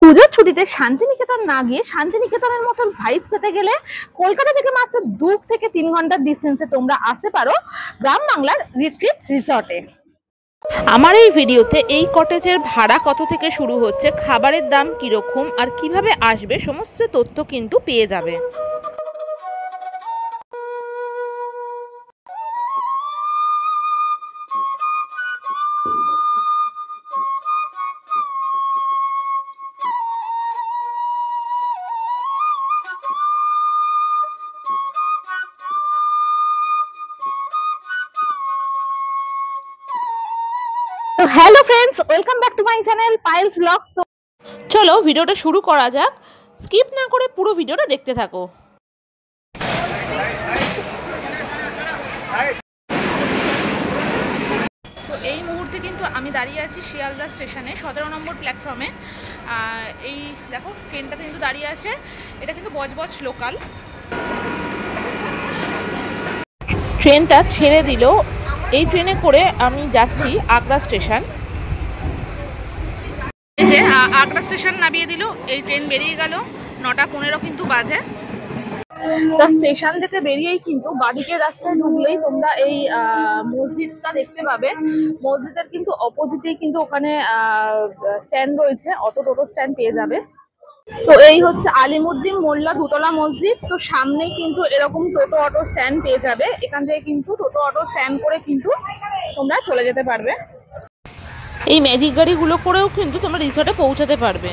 পুজোর ছুটিতে শান্তিনিকেতন না গিয়ে শান্তিনিকেতনের মতন ভাইবস পেতে গেলে কলকাতা থেকে মাত্র 2 থেকে 3 ঘন্টার ডিস্টেন্সে তোমরা আসতে পারো গ্রাম বাংলার রিট্রিট রিসর্টে। আমার এই ভিডিওতে এই কটেজের ভাড়া কত থেকে শুরু হচ্ছে, খাবারের দাম কিরকম আর কিভাবে আসবে সমস্ত তথ্য কিন্তু পেয়ে যাবে। তো hello friends, welcome back to my channel Payel's blog. তো চলো ভিডিওটা শুরু করা যাক, স্কিপ না করে পুরো ভিডিওটা দেখতে থাকো। তো এই মুহূর্তে কিন্তু আমি দাঁড়িয়ে আছি শিয়ালদা স্টেশনে 17 নম্বর প্ল্যাটফর্মে। এই দেখো ট্রেনটা কিন্তু দাঁড়িয়ে আছে, এটা কিন্তু বজবজ লোকাল। ট্রেনটা ছেড়ে দিল, এই ট্রেনে করে আমি যাচ্ছি আগ্রা স্টেশন। এই যে আগ্রা স্টেশন নামিয়ে দিল, এই ট্রেন বেরিয়ে গেল 9টা 15 কিন্তু বাজে। স্টেশন থেকে বেরিয়েই কিন্তু বাদিকের রাস্তায় ঢুকলেই তোমরা এই মসজিদটা দেখতে পাবে। মসজিদের কিন্তু অপোজিটেই কিন্তু ওখানে স্ট্যান্ড রয়েছে, অটো টোটো স্ট্যান্ড পেয়ে যাবে। তো এই হচ্ছে আলিমুদ্দিন মোল্লা দুতলা মসজিদ। তো সামনেই কিন্তু এরকম টোটো অটো স্ট্যান্ড পেয়ে যাবে, এখান থেকে কিন্তু টোটো অটো স্ট্যান্ড করে কিন্তু তোমরা চলে যেতে পারবে। এই ম্যাজিক গাড়িগুলো করেও কিন্তু তোমরা রিসর্টে পৌঁছাতে পারবে।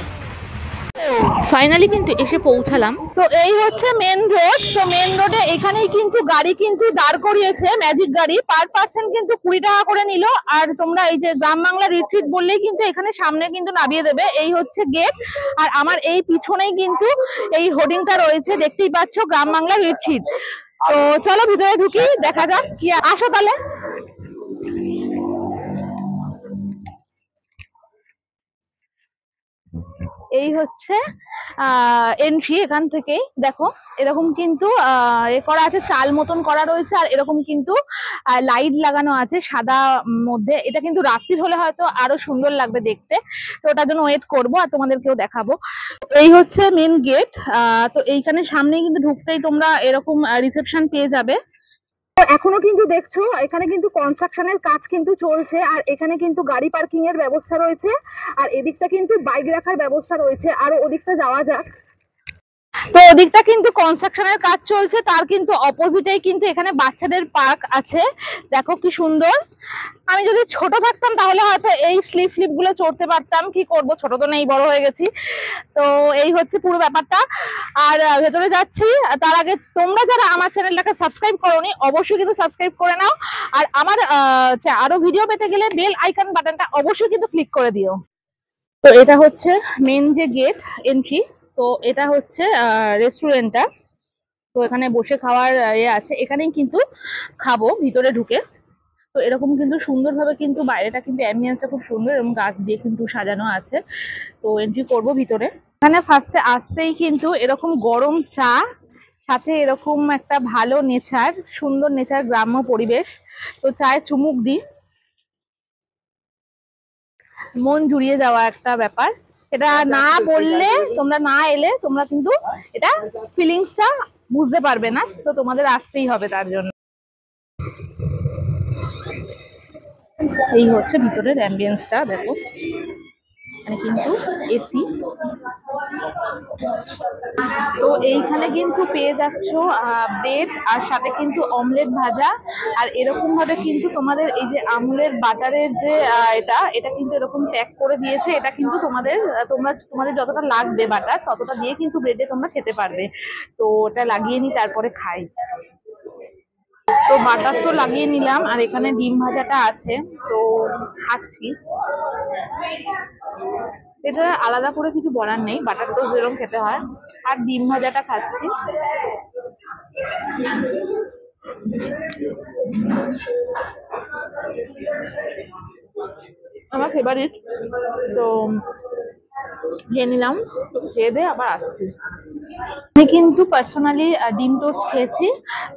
ফাইনালি কিন্তু এসে পৌঁছালাম। তো এই হচ্ছে মেন রোড। তো মেন রোডে এখানেই কিন্তু গাড়ি কিন্তু দাঁড় করিয়েছে, ম্যাজিক গাড়ি পার পার্সন কিন্তু 20 টাকা করে নিল। আর তোমরা এই যে গ্রাম বাংলা রিট্রিট বললেই কিন্তু এখানে সামনে কিন্তু নামিয়ে দেবে। এই হচ্ছে গেট, আর আমার এই পিছনেই কিন্তু এই হোর্ডিংটা রয়েছে, দেখতেই পাচ্ছ গ্রাম বাংলা রিট্রিট। তো চলো ভিতরে ঢুকি, দেখা যাক কি। আসো তাহলে। এই হচ্ছে এন্ট্রি। এখান থেকেই দেখো এরকম কিন্তু এ করা আছে, চাল মতন করা রয়েছে, আর এরকম কিন্তু লাইট লাগানো আছে সাদা মধ্যে। এটা কিন্তু রাত্রি হলে হয়তো আরো সুন্দর লাগবে দেখতে, তো ওটার জন্য ওয়েট করবো আর তোমাদেরকেও দেখাবো। এই হচ্ছে মেন গেট। তো এইখানে সামনেই কিন্তু ঢুকতেই তোমরা এরকম রিসেপশন পেয়ে যাবে। এখনো কিন্তু দেখছো এখানে কিন্তু কনস্ট্রাকশনের কাজ কিন্তু চলছে, আর এখানে কিন্তু গাড়ি পার্কিং এর ব্যবস্থা রয়েছে, আর এদিকটা কিন্তু বাইক রাখার ব্যবস্থা রয়েছে। আর ওদিকটা যাওয়া যাক। তো ওদিকটা কিন্তু কনস্ট্রাকশনের কাজ চলছে, তার কিন্তু অপোজিটেই কিন্তু এখানে বাচ্চাদের পার্ক আছে। দেখো কি সুন্দর। আমি যদি ছোট থাকতাম তাহলে হয়তো এই স্লিপ গুলো চড়তে পারতাম, কি করব, ছোট তো নেই, বড় হয়ে গেছি। তো এই হচ্ছে পুরো ব্যাপারটা। আর ভেতরে যাচ্ছি, তার আগে তোমরা যারা আমার চ্যানেলটাকে সাবস্ক্রাইব করোনি অবশ্যই কিন্তু সাবস্ক্রাইব করে নাও, আর আমার আরো ভিডিও পেতে গেলে বেল আইকন বাটনটা অবশ্যই কিন্তু ক্লিক করে দিও। তো এটা হচ্ছে মেন যে গেট এন্ট্রি। তো এটা হচ্ছে রেস্টুরেন্টটা। তো এখানে বসে খাওয়ার আছে, এখানেই কিন্তু খাবো ভিতরে ঢুকে। তো এরকম কিন্তু সুন্দরভাবে কিন্তু বাইরেটা কিন্তু অ্যাম্বিয়েন্সটা খুব সুন্দর এবং গাছ দিয়ে কিন্তু সাজানো আছে। তো এন্ট্রি করব ভিতরে। এখানে ফার্স্টে আসতেই কিন্তু এরকম গরম চা, সাথে এরকম একটা ভালো নেচার, সুন্দর নেচার, গ্রাম্য পরিবেশ। তো চায়ে চুমুক দিই, মন জুড়িয়ে যাওয়া একটা ব্যাপার। এটা না বললে, তোমরা না এলে তোমরা কিন্তু এটা ফিলিংসটা বুঝতে পারবে না। তো তোমাদের আসতেই হবে তার জন্য। এই হচ্ছে ভিতরের অ্যাম্বিয়েন্সটা দেখো, মানে কিন্তু এসি। তো এইখানে কিন্তু পেয়ে যাচ্ছ ব্রেড, আর সাথে কিন্তু অমলেট ভাজা। আর এরকম ভাবে কিন্তু তোমাদের এই যে আমুলের বাটারের যে এটা কিন্তু এরকম প্যাক করে দিয়েছে। এটা কিন্তু তোমাদের যতটা লাগবে বাটার ততটা দিয়ে কিন্তু ব্রেডে তোমরা খেতে পারবে। তো ওটা লাগিয়ে নি, তারপরে খাই। তো বাটার তো লাগিয়ে নিলাম, আর এখানে ডিম ভাজাটা আছে, তো খাচ্ছি। এটা আলাদা করে কিছু বলার নেই, বাটার তো যেরকম খেতে হয়। আর ডিম ভাজাটা খাচ্ছি। আমার ফেভারিট। তো খেয়ে নিলাম, খেয়ে দিয়ে আবার আসছি। আমি কিন্তু পার্সোনালি ডিম টোস্ট খেয়েছি।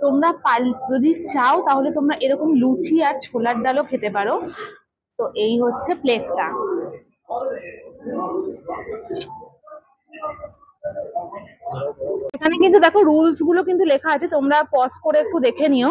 তোমরা যদি চাও তাহলে তোমরা এরকম লুচি আর ছোলার ডালও খেতে পারো। তো এই হচ্ছে প্লেটটা। এখানে কিন্তু দেখো রুলস গুলো কিন্তু লেখা আছে, তোমরা পজ করে একটু দেখে নিও।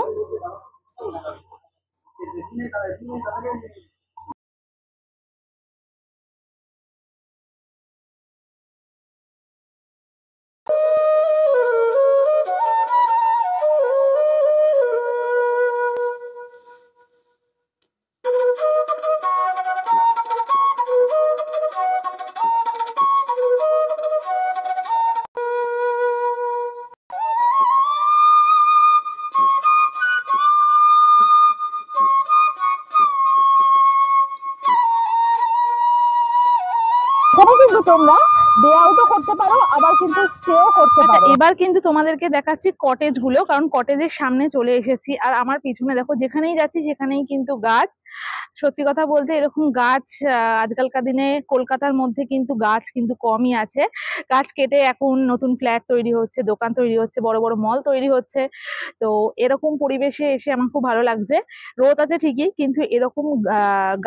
এখানে কিন্তু তোমরা ডে আউটও করতে পারো, আবার কিন্তু স্টেও করতে পারো। এবার কিন্তু তোমাদেরকে দেখাচ্ছি কটেজ গুলো, কারণ কটেজের সামনে চলে এসেছি। আর আমার পিছনে দেখো, যেখানেই যাচ্ছি সেখানেই কিন্তু গাছ। সত্যি কথা বলতে এরকম গাছ আজকালকার দিনে কলকাতার মধ্যে কিন্তু গাছ কিন্তু কমই আছে। গাছ কেটে এখন নতুন ফ্ল্যাট তৈরি হচ্ছে, দোকান তৈরি হচ্ছে, বড় বড় মল তৈরি হচ্ছে। তো এরকম পরিবেশে এসে আমার খুব ভালো লাগছে। রোদ আছে ঠিকই, কিন্তু এরকম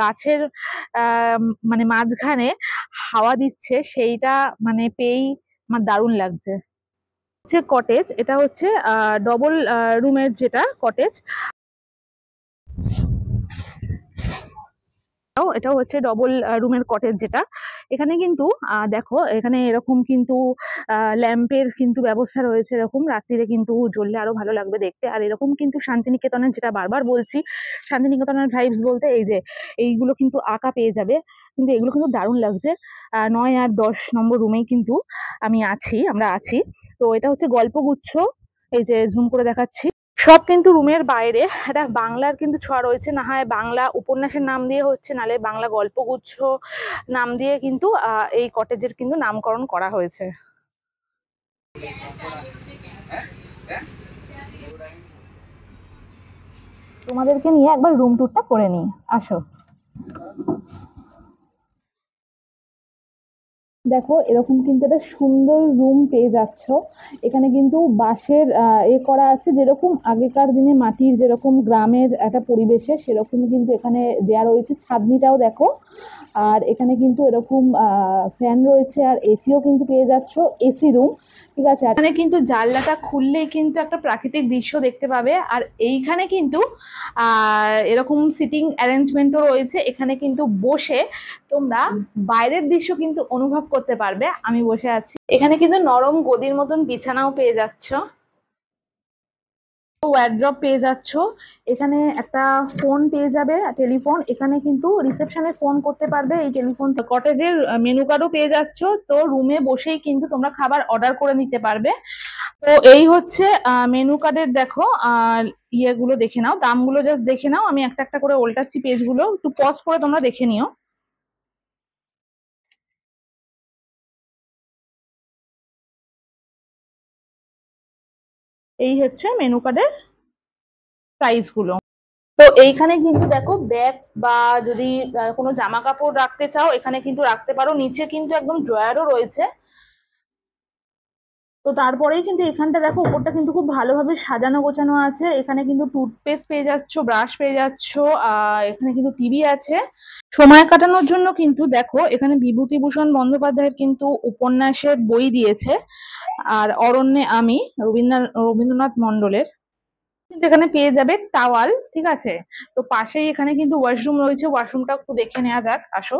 গাছের মানে মাঝখানে হাওয়া দিচ্ছে, সেইটা মানে পেয়েই আমার দারুণ লাগছে। হচ্ছে কটেজ, এটা হচ্ছে ডবল রুমের যেটা কটেজ, এটাও হচ্ছে ডবল রুমের কটেজ যেটা। এখানে কিন্তু দেখো, এখানে এরকম কিন্তু ল্যাম্পের কিন্তু ব্যবস্থা রয়েছে, এরকম রাত্রিরে কিন্তু জ্বললে আরো ভালো লাগবে দেখতে। আর এরকম কিন্তু শান্তিনিকেতনের, যেটা বারবার বলছি, শান্তিনিকেতনের ভাইবস বলতে এই যে এইগুলো কিন্তু আঁকা পেয়ে যাবে, কিন্তু এগুলো কিন্তু দারুণ লাগছে। 9 আর 10 নম্বর রুমেই কিন্তু আমরা আছি। তো এটা হচ্ছে গল্পগুচ্ছ, এই যে জুম করে দেখাচ্ছি। সব কিন্তু রুমের বাইরে একটা বাংলার কিন্তু ছোঁয়া রয়েছে, না হয় বাংলা উপন্যাসের নাম দিয়ে হচ্ছে, নালে বাংলা গল্পগুচ্ছ নাম দিয়ে কিন্তু এই কটেজের কিন্তু নামকরণ করা হয়েছে। তোমাদেরকে নিয়ে একবার রুম ট্যুরটা করে নিই, আসো। দেখো এরকম কিন্তু একটা সুন্দর রুম পেয়ে যাচ্ছ। এখানে কিন্তু বাঁশের করা আছে, যেরকম আগেকার দিনে মাটির যেরকম গ্রামের একটা পরিবেশে, সেরকম কিন্তু এখানে দেয়া রয়েছে। ছাদনিটাও দেখো। আর এখানে কিন্তু এরকম ফ্যান রয়েছে, আর এসিও কিন্তু পেয়ে যাচ্ছ, এসি রুম। ঠিক আছে, এখানে কিন্তু জানলাটা খুললেই কিন্তু একটা প্রাকৃতিক দৃশ্য দেখতে পাবে। আর এইখানে কিন্তু এরকম সিটিং অ্যারেঞ্জমেন্টও রয়েছে, এখানে কিন্তু বসে তোমরা বাইরের দৃশ্য কিন্তু অনুভব করতে পারবে। আমি বসে আছি, এখানে কিন্তু নরম গদির মতন বিছানাও পেয়ে যাচ্ছ, ওয়ার্ড্রপ পেয়ে যাচ্ছ। এখানে একটা ফোন পেয়ে যাবে, টেলিফোন। এখানে কিন্তু রিসেপশনে ফোন করতে পারবে এই টেলিফোন। কটেজের মেনু কার্ডও পেয়ে যাচ্ছ, তো রুমে বসেই কিন্তু তোমরা খাবার অর্ডার করে নিতে পারবে। তো এই হচ্ছে মেনু কার্ডের, দেখো ইয়েগুলো দেখে নাও, দামগুলো জাস্ট দেখে নাও। আমি একটা একটা করে উল্টাচ্ছি পেজগুলো, একটু পজ করে তোমরা দেখে নিও। এই হচ্ছে মেনু কার্ডের প্রাইস গুলো। তো এইখানে কিন্তু দেখো ব্যাগ বা যদি কোনো জামা কাপড় রাখতে চাও, এখানে কিন্তু রাখতে পারো। নিচে কিন্তু একদম ড্রয়ারও রয়েছে। তো তারপরেই কিন্তু এখানটা দেখো, উপরটা কিন্তু খুব ভালোভাবে সাজানো গোছানো আছে। এখানে কিন্তু টুথপেস্ট পেয়ে যাচ্ছ, ব্রাশ পেয়ে যাচ্ছ, এখানে কিন্তু টিভি আছে। সময় কাটানোর জন্য কিন্তু দেখো, এখানে বিভূতিভূষণ বন্দ্যোপাধ্যায়ের কিন্তু উপন্যাসের বই দিয়েছে। আর অরণ্যে আমি, রবীন্দ্রনাথ মন্ডলের কিন্তু এখানে পেয়ে যাবে টাওয়াল। ঠিক আছে, তো পাশেই এখানে কিন্তু ওয়াশরুম রয়েছে, ওয়াশরুমটা একটু দেখে নেওয়া যাক, আসো।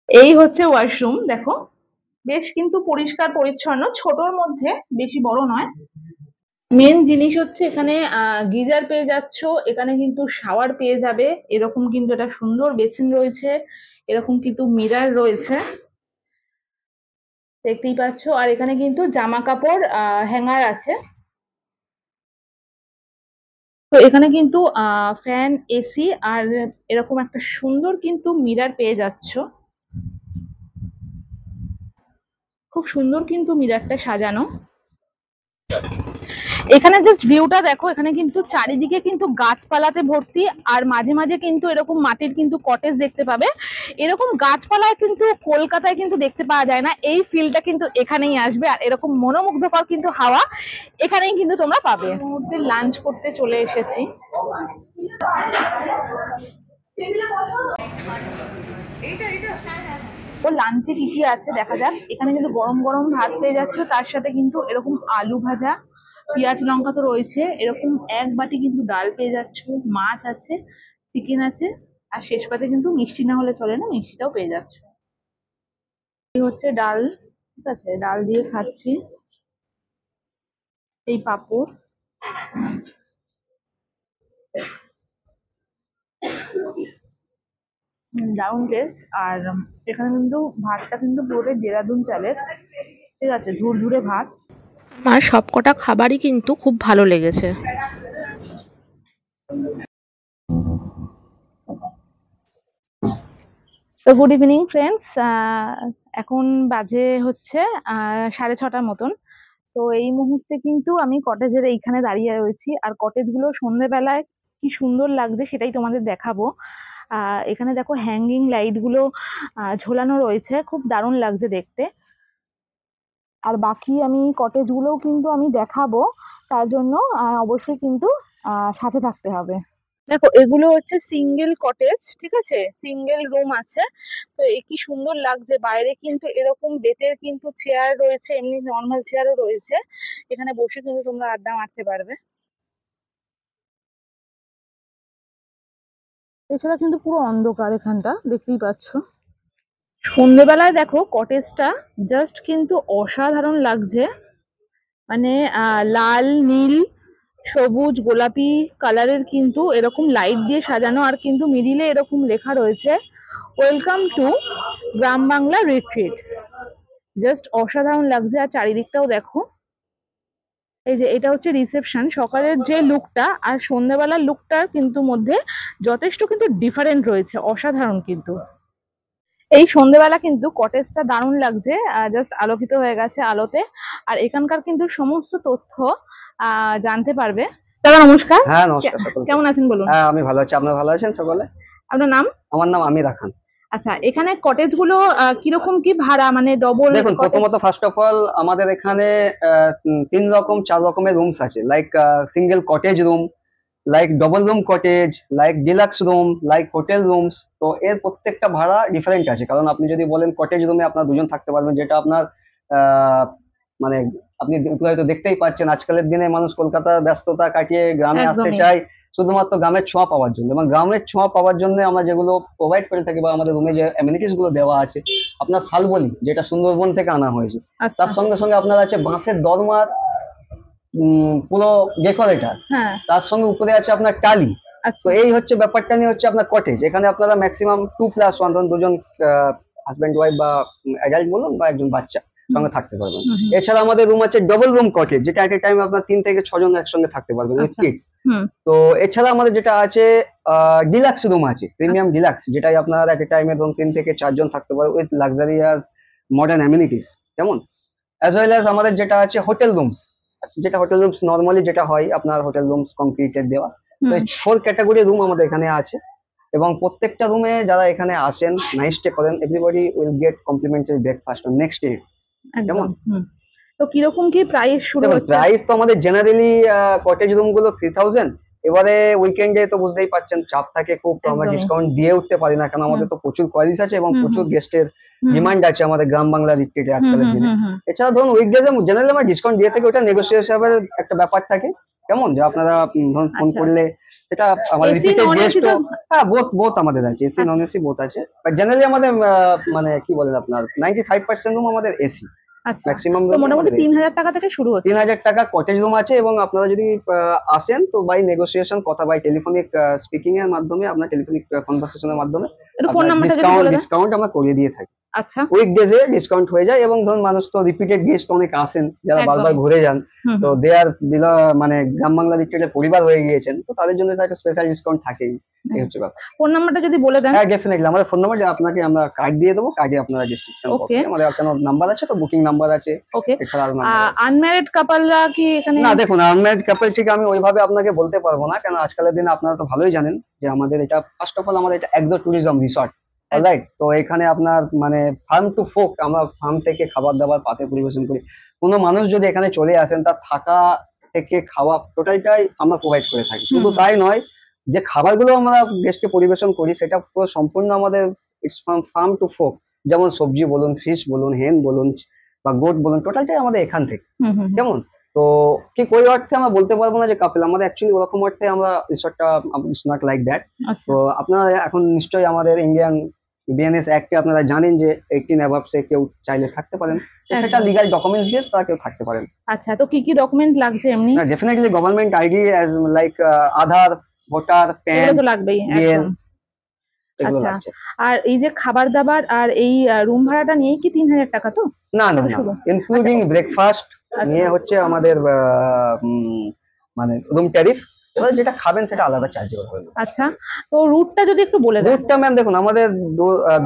এই হচ্ছে ওয়াশরুম, দেখো বেশ কিন্তু পরিষ্কার পরিচ্ছন্ন, ছোটর মধ্যে, বেশি বড় নয়। মেন জিনিস হচ্ছে এখানে গিজার পেয়ে যাচ্ছ, এখানে কিন্তু শাওয়ার পেয়ে যাবে। এরকম কিন্তু একটা সুন্দর বেসিন রয়েছে, এরকম কিন্তু মিরার রয়েছে, দেখতেই পাচ্ছ। আর এখানে কিন্তু জামা কাপড় হ্যাঙ্গার আছে। তো এখানে কিন্তু ফ্যান, এসি, আর এরকম একটা সুন্দর কিন্তু মিরার পেয়ে যাচ্ছ। খুব সুন্দর কিন্তু মিরারটা সাজানো। এখানে জাস্ট ভিউটা দেখো, এখানে কিন্তু চারিদিকে কিন্তু গাছপালাতে ভর্তি। আর মাঝে মাঝে কিন্তু এরকম মাটির কিন্তু কটেজ দেখতে পাবে। এরকম গাছপালায় কিন্তু কলকাতায় কিন্তু দেখতে পাওয়া যায় না, এই ফিলটা কিন্তু এখানেই আসবে। আর এরকম মনোমুগ্ধকর কিন্তু হাওয়া এখানেই কিন্তু তোমরা পাবে। এই মুহূর্তে লাঞ্চ করতে চলে এসেছি। এইটা এইটা, হ্যাঁ হ্যাঁ। তো লাঞ্চে কি কি আছে দেখা যাক। এখানে কিন্তু গরম গরম ভাত পেয়ে যাচ্ছ, তার সাথে কিন্তু এরকম আলু ভাজা, পেঁয়াজ লঙ্কা তো রয়েছে, এরকম এক বাটি কিন্তু ডাল পেয়ে যাচ্ছ, মাছ আছে, চিকেন আছে, আর শেষ পাতে কিন্তু মিষ্টি না হলে চলে না, মিষ্টিটাও পেয়ে যাচ্ছ। এই হচ্ছে ডাল, ঠিক আছে, ডাল দিয়ে খাচ্ছি, এই পাঁপড়, দারুণ টেস্ট। আর এখানে কিন্তু ভাতটা কিন্তু পুরোটাই দেরাদুন চালের, ঠিক আছে, ঝুরঝুরে ভাত। আমার সবকটা খাবারই কিন্তু খুব ভালো লেগেছে। তো গুড ইভিনিং ফ্রেন্ডস, এখন বাজে হচ্ছে 6:30 মতন। তো এই মুহূর্তে কিন্তু আমি কটেজের এইখানে দাঁড়িয়ে রয়েছি, আর কটেজ গুলো সন্ধ্যেবেলায় কি সুন্দর লাগছে সেটাই তোমাদের দেখাবো। এখানে দেখো হ্যাঙ্গিং লাইট গুলো ঝোলানো রয়েছে, খুব দারুণ লাগছে দেখতে। আর বাকি আমি কটেজ গুলোও কিন্তু আমি দেখাবো, তার জন্য অবশ্যই কিন্তু সাথে থাকতে হবে। দেখো এগুলো হচ্ছে সিঙ্গেল কটেজ, ঠিক আছে, সিঙ্গেল রুম আছে। তো এ কি সুন্দর লাগছে, বাইরে কিন্তু এরকম বেতের কিন্তু চেয়ার রয়েছে, এমনি নর্মাল চেয়ারও রয়েছে, এখানে বসে কিন্তু তোমরা আড্ডা মারতে পারবে। এছাড়া কিন্তু পুরো অন্ধকার এখানটা, দেখতেই পাচ্ছ। সন্ধেবেলায় দেখো কটেজটা জাস্ট কিন্তু অসাধারণ লাগছে, মানে লাল নীল সবুজ গোলাপি কালারের কিন্তু এরকম লাইট দিয়ে সাজানো, আর কিন্তু মিডিলে এরকম লেখা রয়েছে welcome to Gram Bangla retreat. Just অসাধারণ লাগছে। আর চারিদিকটাও দেখো, এই যে এটা হচ্ছে রিসেপশন, সকালের যে লুকটা আর সন্ধ্যাবেলার লুকটার কিন্তু মধ্যে যথেষ্ট কিন্তু ডিফারেন্ট রয়েছে, অসাধারণ কিন্তু। এই সন্ধ্যেবেলা কিন্তু কটেজটা দারুণ লাগছে, জাস্ট আলোকিত হয়ে গেছে আলোতে। আর এখানকার কিন্তু সমস্ত তথ্য জানতে পারবে। দাদা নমস্কার। হ্যাঁ নমস্কার সকলকে। কেমন আছেন বলুন? হ্যাঁ আমি ভালো আছি, আপনারা ভালো আছেন সকলে? আপনার নাম? আমার নাম আমির খান। আচ্ছা, এখানে কটেজ গুলো কিরকম কি ভাড়া, মানে ডবল? দেখুন প্রথমত ফার্স্ট অফ অল আমাদের এখানে 4 রকমের রুমস আছে, like single cottage room, like double room cottage, like deluxe room, like hotel rooms. তো এর প্রত্যেকটা ভাড়া ডিফারেন্ট আছে, কারণ আপনি যদি বলেন কটেজ রুমে আপনার দুজন থাকতে পারবেন, যেটা আপনার মানে আপনি উপরে হয়তো দেখতেই পাচ্ছেন আজকালের দিনে মানুষ কলকাতার ব্যস্ততা কাটিয়ে গ্রামে আসতে একদমই। চায় শুধুমাত্র গ্রামের ছোঁয়া পাওয়ার জন্য, এবং গ্রামের ছোঁয়া পাওয়ার জন্য আমরা যেগুলো প্রোভাইড করে থাকি বা আমাদের রুমে যে অ্যামিনিটিস গুলো দেওয়া আছে, আপনার শালবনি যেটা সুন্দরবন থেকে আনা হয়েছে, আচ্ছা। তার সঙ্গে সঙ্গে আপনার আছে বাঁশের দরমার পুরো ডেকোরেটার, হ্যাঁ। তার সঙ্গে উপরে আছে আপনার টালি। আচ্ছা। তো এই হচ্ছে ব্যাপারটা নিয়ে হচ্ছে আপনার কটেজ। এখানে আপনারা ম্যাক্সিমাম 2+1, ধরুন দুজন হাজব্যান্ড ওয়াইফ বা অ্যাডাল্ট বলুন বা একজন বাচ্চা সঙ্গে থাকতে পারবেন। এছাড়া আমাদের রুম আছে ডবল রুম কটেজ, যেটা এট এ টাইম আপনার 3 থেকে 6 জন একসঙ্গে থাকতে পারবেন উইথ কিডস। তো এছাড়া আমাদের যেটা আছে ডিলাক্স রুম আছে, প্রিমিয়াম ডিলাক্স, যেটাই আপনার এট এ টাইমে ধরুন 3 থেকে 4 জন থাকতে পারবে উইথ লাক্সারিয়াস মডার্ন অ্যামিনিটিস, কেমন। অ্যাজ ওয়েল অ্যাজ আমাদের যেটা আছে হোটেল রুমস, যেটা হোটেল রুমস নর্মালি যেটা হয় আপনার হোটেল রুমস কংক্রিটের দেওয়া। তো এই 4 ক্যাটাগরি রুম আমাদের এখানে আছে, এবং প্রত্যেকটা রুমে যারা এখানে আসেন নাইট স্টে করেন, everybody will get complimentary breakfast on next day. কেমন? তো কিরকম কি প্রাইস শুরু হচ্ছে? প্রাইস তো আমাদের জেনারেলি কটেজ রুম গুলো 3000, এবারে উইকেন্ডে তো বুঝতেই পারছেন চাপ থাকে খুব, তো আমরা একদমই। ডিসকাউন্ট দিয়ে উঠতে পারি না, কারণ আমাদের তো প্রচুর কোয়ারিজ আছে এবং প্রচুর গেস্টের ডিমান্ড আছে আমাদের গ্রাম বাংলা রিট্রিটে আজকালের দিনে। এছাড়া ধরুন উইকডেজে জেনারেলি আমরা ডিসকাউন্ট দিয়ে থাকি, ওটা নেগোসিয়েশনের একটা ব্যাপার থাকে, কেমন, যে আপনারা ধরুন ফোন করলে সেটা আমাদের রিপিটেড গেস্ট। হ্যাঁ বোথ আমাদের আছে, এসি নন এসি বোথ আছে, বাট জেনারেলি আমাদের মানে কি বলেন আপনার 95% রুম আমাদের এসি। আচ্ছা, ম্যাক্সিমাম তো মোটামুটি 3000 টাকা থেকে শুরু হচ্ছে। 3000 টাকা কটেজ রুম আছে, এবং আপনারা যদি আসেন তো বাই নেগোসিয়েশন, কথা বাই টেলিফোনিক স্পিকিং এর মাধ্যমে, আপনার টেলিফোনিক কনভারসেশনের মাধ্যমে ফোন নাম্বারটা যদি বলে দেন। ডিসকাউন্ট আমরা করিয়ে দিয়ে থাকি। আচ্ছা। উইকডেজে ডিসকাউন্ট হয়ে যায়, এবং ধরুন মানুষ তো রিপিটেড গেস্ট অনেক আসেন যারা একদম। বারবার ঘুরে যান, তো দে আর মানে গ্রাম বাংলা রিট্রিটের পরিবার হয়ে গিয়েছেন, তো তাদের জন্য একটা স্পেশাল ডিসকাউন্ট থাকেই। এই হচ্ছে ব্যাপার। ফোন নাম্বারটা যদি বলে দেন। হ্যাঁ ডেফিনেটলি, আমাদের ফোন নাম্বার আপনাকে আমরা কার্ড দিয়ে দেবো, কার্ডে আপনারা ডিসক্রিপশন বক্সে আমাদের একটা নাম্বার আছে, তো বুকিং নাম্বার আছে। ওকে। এছাড়া আরো নাম্বার আছে। আনম্যারিড কাপলরা কি এখানে? না দেখুন, আনম্যারিড কাপল ঠিক আমি ওইভাবে আপনাকে বলতে পারবো না, কারণ আজকালের দিনে আপনারা তো ভালোই জানেন যে আমাদের এটা ফার্স্ট অফ অল আমাদের এটা একদম ট্যুরিজম রিসর্ট, অলরাইট। তো এখানে আপনার মানে ফার্ম টু ফোক, আমরা ফার্ম থেকে খাবার দাবার পাতে পরিবেশন করি। কোনো মানুষ যদি এখানে চলে আসেন, তার থাকা থেকে খাওয়া টোটালটাই আমরা প্রোভাইড করে থাকি। শুধু তাই নয়, যে খাবারগুলো আমরা গেস্টকে পরিবেশন করি সেটা পুরো সম্পূর্ণ আমাদের ইটস ফার্ম টু ফোক, যেমন সবজি বলুন, ফিশ বলুন, হেন বলুন বা গোট বলুন, টোটালটাই আমাদের এখান থেকে। কেমন? তো ঠিক ওই অর্থে আমরা বলতে পারবো না যে কাপল, আমাদের অ্যাকচুয়ালি ওরকম অর্থে আমরা রিসর্টটা ইটস নট লাইক দ্যাট। আচ্ছা তো আপনারা এখন নিশ্চয়ই আমাদের ইন্ডিয়ান বিএনএস অ্যাক্টে আপনারা জানেন যে 18 অ্যাবাভ সে কেউ চাইলে থাকতে পারেন, তো সেটা একদম। লিগাল ডকুমেন্টস দিয়ে তারা কেউ থাকতে পারেন। আচ্ছা, তো কি কি ডকুমেন্ট লাগছে এমনি? Definitely government ID as like Aadhaar, voter, PAN, এগুলো তো লাগবেই বিএল, একদম। এগুলো আচ্ছা, লাগছে। আর এই যে খাবার দাবার আর এই রুম ভাড়াটা নিয়েই কি 3000 টাকা তো? না না এটা না, শুধু? ইনক্লুডিং ব্রেকফাস্ট আচ্ছা। নিয়ে হচ্ছে আমাদের মানে রুম ট্যারিফ। এবার যেটা খাবেন সেটা আলাদা চার্জেবল হবে। আচ্ছা, তো রুটটা যদি একটু বলে দেন। রুটটা ম্যাম দেখুন, আমাদের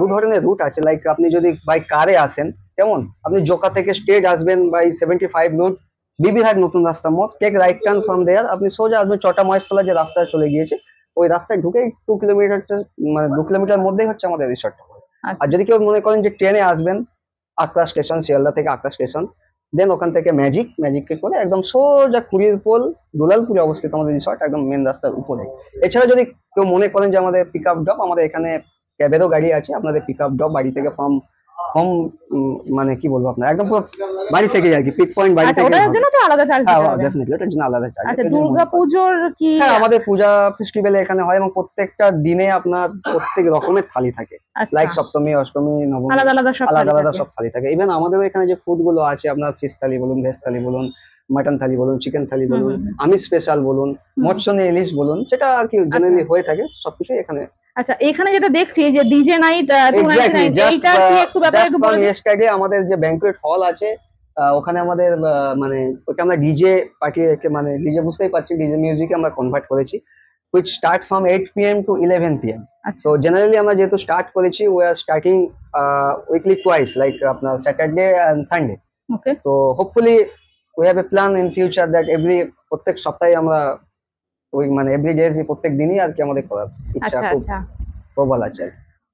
দু ধরনের রুট আছে। লাইক আপনি যদি বাই কারে আসেন, কেমন, আপনি জোকা থেকে স্ট্রেট আসবেন বাই 75 রুট, বিবিহাট নতুন রাস্তা মোড়, টেক রাইট টার্ন ফ্রম দেয়ার, আপনি সোজা আসবেন চটা মহেশতলা যে রাস্তায় চলে গিয়েছে, ওই রাস্তায় ঢুকে 2 কিলোমিটার, মানে 2 কিলোমিটার মধ্যেই হচ্ছে আমাদের রিসর্টটা। আচ্ছা। আর যদি কেউ মনে করেন যে ট্রেনে আসবেন, আকরা স্টেশন, শিয়ালদা থেকে আকরা স্টেশন, দেন ওখান থেকে ম্যাজিকে করে একদম সোজা কুড়ির পোল, দুলালপুরে অবস্থিত আমাদের রিসর্ট, একদম মেন রাস্তার উপরে। এছাড়া যদি কেউ মনে করেন যে আমাদের পিক আপ ড্রপ, আমাদের এখানে ক্যাবেরও গাড়ি আছে, আপনাদের পিক আপ ড্রপ বাড়ি থেকে হোম, মানে কি বলবো আপনার, একদম পুরো বাড়ি থেকে আর কি, পিক পয়েন্ট বাড়ি আচ্ছা, থেকে। ওটার জন্য তো আলাদা চার্জ হ্যাঁ দিতে হবে। ডেফিনেটলি, ওটার জন্য আলাদা চার্জ। আচ্ছা, দুর্গাপুজোর কি? হ্যাঁ, আমাদের পূজা ফেস্টিভ্যাল এখানে হয় এবং প্রত্যেকটা দিনে আপনার প্রত্যেক রকমের থালি থাকে। আচ্ছা, লাইক সপ্তমী, অষ্টমী, নবমী, আলাদা আলাদা সব আলাদা থালি আলাদা থাকে। সব থালি থাকে। ইভেন আমাদের এখানে যে ফুড গুলো আছে, আপনার ফিশ থালি বলুন, ভেজ থালি বলুন, মাটন থালি বলুন, চিকেন থালি বলুন, আমিষ স্পেশাল বলুন, মৎস্য নিয়ে ইলিশ বলুন, যেটা আর কি জেনারেলি হয়ে থাকে, সবকিছুই এখানে। আচ্ছা, এখানে যেটা দেখছি যে ডিজে নাইট 299, এইটা কি একটু ব্যাপারে একটু বলে দিন। এক্স্যাক্টলি আমাদের যে ব্যাংকুয়েট হল আছে, ওখানে আমাদের মানে ওকে আমরা ডিজে পার্টি, মানে ডিজে বুঝতেই পারছি, ডিজে মিউজিকে আমরা কনভার্ট করেছি, which start from 8 p.m. to 11 p.m. আচ্ছা, So generally আমরা যেহেতু স্টার্ট করেছি, we are starting weekly twice, like আপনার স্যাটারডে and সানডে। ওকে, তো hopefully we have a plan in future that প্রত্যেক সপ্তাহে আমরা ওই মানে এভরি ডে, প্রত্যেক দিনই আর কি আমাদের করার ইচ্ছা আচ্ছা, খুব আচ্ছা, প্রবল আছে।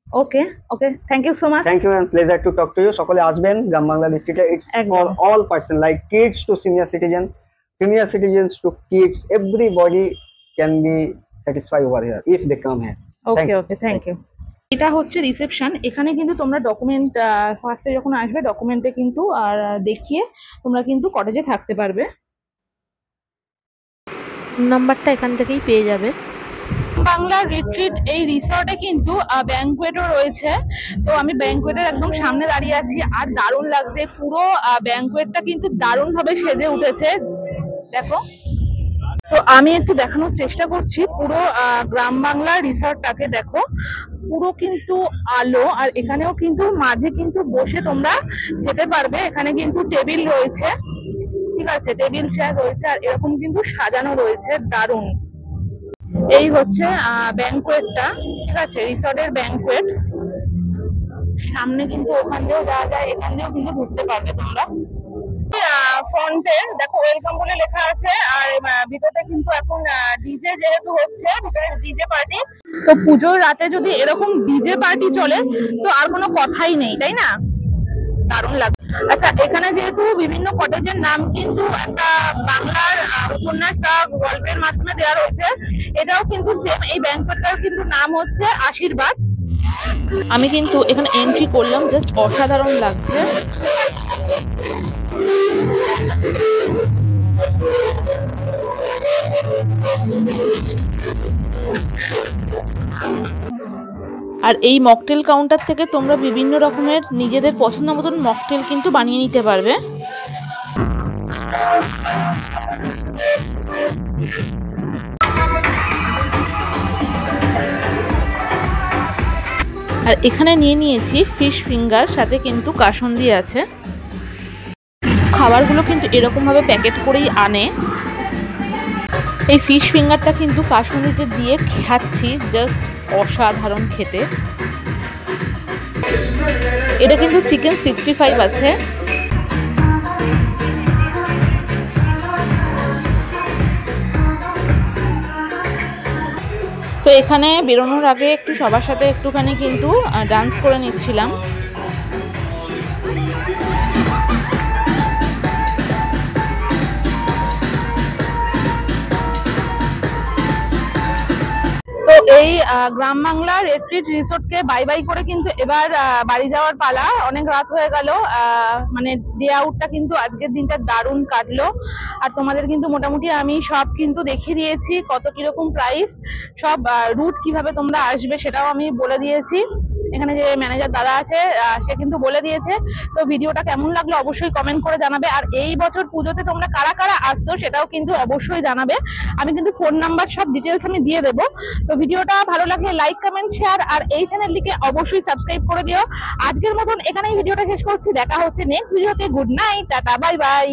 Okay, okay, thank you so much. Thank you and pleasure to talk to you. সকলে আসবেন গ্রাম বাংলা ডিস্ট্রিক্টে। ইটস একদম। For all person, like kids to senior citizens to kids, everybody can be satisfied over here if they come here. Thank okay, you. Okay, thank you. এটা হচ্ছে reception. এখানে কিন্তু তোমরা ডকুমেন্ট ফার্স্টে যখন আসবে, ডকুমেন্টে কিন্তু আর দেখিয়ে তোমরা কিন্তু কটেজে থাকতে পারবে। নাম্বারটা এখান থেকেই পেয়ে যাবে। বাংলা রিট্রিট এই রিসর্টে কিন্তু ব্যাংকুয়েটও রয়েছে। তো আমি ব্যাংকুয়েটের একদম সামনে দাঁড়িয়ে আছি, আর দারুণ লাগছে। পুরো ব্যাংকুয়েটটা কিন্তু দারুণ ভাবে সেজে উঠেছে, দেখো। তো আমি একটু দেখানোর চেষ্টা করছি পুরো গ্রাম বাংলা রিসর্টটাকে। দেখো, পুরো কিন্তু আলো, আর এখানেও কিন্তু মাঝে কিন্তু বসে তোমরা খেতে পারবে। এখানে কিন্তু টেবিল রয়েছে, ঠিক আছে, টেবিল চেয়ার রয়েছে, আর এরকম কিন্তু সাজানো রয়েছে, দারুণ। এই হচ্ছে ব্যাংকুয়েটটা, ঠিক আছে, রিসর্টের ব্যাংকুয়েট। সামনে কিন্তু ওখান দিয়েও যাওয়া যায়, এখান দিয়েও কিন্তু ঘুরতে পারবে তোমরা। ফ্রন্টে দেখো ওয়েলকাম বলে লেখা আছে, আর ভিতরে কিন্তু এখন ডিজে যেহেতু হচ্ছে, ভিতরে ডিজে পার্টি। তো পুজোর রাতে যদি এরকম ডিজে পার্টি চলে তো আর কোনো কথাই নেই, তাই না? দারুণ লাগে। আচ্ছা, এখানে যেহেতু বিভিন্ন কটেজের নাম কিন্তু একটা বাংলার উপন্যাস বা গল্পের মাধ্যমে দেওয়া রয়েছে, এটাও কিন্তু সেম। এই ব্যাংকুয়েটটার কিন্তু নাম হচ্ছে আশীর্বাদ। আমি কিন্তু এখানে এন্ট্রি করলাম, জাস্ট অসাধারণ লাগছে। আর এই মকটেল কাউন্টার থেকে তোমরা বিভিন্ন রকমের নিজেদের পছন্দ মতন মকটেল কিন্তু বানিয়ে নিতে পারবে। আর এখানে নিয়ে নিয়েছি ফিশ ফিঙ্গার, সাথে কিন্তু কাসুন্দি আছে। খাবারগুলো কিন্তু এরকমভাবে প্যাকেট করেই আনে। এই ফিশ ফিঙ্গারটা কিন্তু কাসুন্দিতে দিয়ে খাচ্ছি, জাস্ট অসাধারণ খেতে। এটা কিন্তু চিকেন 65 আছে। তো এখানে বেরোনোর আগে একটু সবার সাথে একটুখানি কিন্তু ডান্স করে নিচ্ছিলাম। তো এই গ্রাম বাংলা রেট্রিট রিসোর্টকে বাই বাই করে কিন্তু এবার বাড়ি যাওয়ার পালা। অনেক রাত হয়ে গেল, মানে ডে আউটটা কিন্তু আজকের দিনটা দারুণ কাটলো। আর তোমাদের কিন্তু মোটামুটি আমি সব কিন্তু দেখিয়ে দিয়েছি, কত কিরকম প্রাইস, সব রুট কিভাবে তোমরা আসবে সেটাও আমি বলে দিয়েছি। এখানে যে ম্যানেজার দাদা আছে সে কিন্তু বলে দিয়েছে। তো ভিডিওটা কেমন লাগলো অবশ্যই কমেন্ট করে জানাবে। আর এই বছর পুজোতে তোমরা কারা কারা আসছো সেটাও কিন্তু অবশ্যই জানাবে। আমি কিন্তু ফোন নাম্বার সব ডিটেলস আমি দিয়ে দেবো। তো ভিডিওটা ভালো লাগলে লাইক, কমেন্ট, শেয়ার আর এই চ্যানেলটিকে অবশ্যই সাবস্ক্রাইব করে দিও। আজকের মতন এখানেই ভিডিওটা শেষ করছি, দেখা হচ্ছে নেক্সট ভিডিওতে। Good night, tata, bye bye.